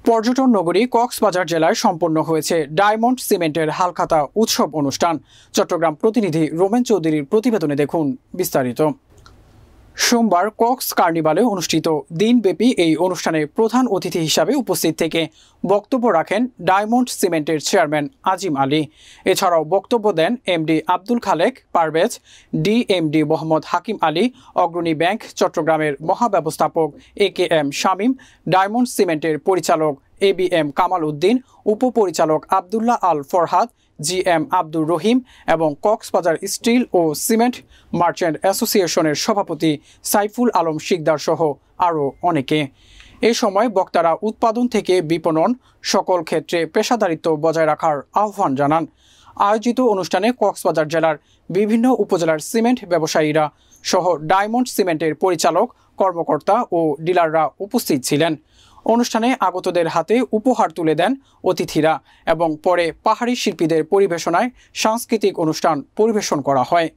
পর্যটন নগরী কক্সবাজার জেলায় সম্পন্ন হয়েছে ডায়মন্ড সিমেন্টের হালখাতা উৎসব অনুষ্ঠান। চট্টগ্রাম প্রতিনিধি রোমেন চৌধুরীর প্রতিবেদনে দেখুন বিস্তারিত। সোমবার কক্স কার্নিভালে অনুষ্ঠিত দিনব্যাপী এই অনুষ্ঠানে প্রধান অতিথি হিসাবে উপস্থিত থেকে বক্তব্য রাখেন ডায়মন্ড সিমেন্টের চেয়ারম্যান আজিম আলী। এছাড়াও বক্তব্য দেন এমডি আব্দুল খালেক পারভেজ, ডিএমডি মোহাম্মদ হাকিম আলী, অগ্রণী ব্যাংক চট্টগ্রামের মহাব্যবস্থাপক একেএম শামীম, ডায়মন্ড সিমেন্টের পরিচালক এবিএম কামাল উদ্দিন, উপপরিচালক আবদুল্লাহ আল ফরহাদ, জিএম আব্দুর রহিম এবং কক্সবাজার স্টিল ও সিমেন্ট মার্চেন্ট অ্যাসোসিয়েশনের সভাপতি সাইফুল আলম শিকদার সহ আরও অনেকে। এ সময় বক্তারা উৎপাদন থেকে বিপণন সকল ক্ষেত্রে পেশাদারিত্ব বজায় রাখার আহ্বান জানান। আয়োজিত অনুষ্ঠানে কক্সবাজার জেলার বিভিন্ন উপজেলার সিমেন্ট ব্যবসায়ীরা সহ ডায়মন্ড সিমেন্টের পরিচালক, কর্মকর্তা ও ডিলাররা উপস্থিত ছিলেন। অনুষ্ঠানে আগতদের হাতে উপহার তুলে দেন অতিথিরা এবং পরে পাহাড়ি শিল্পীদের পরিবেশনায় সাংস্কৃতিক অনুষ্ঠান পরিবেশন করা হয়।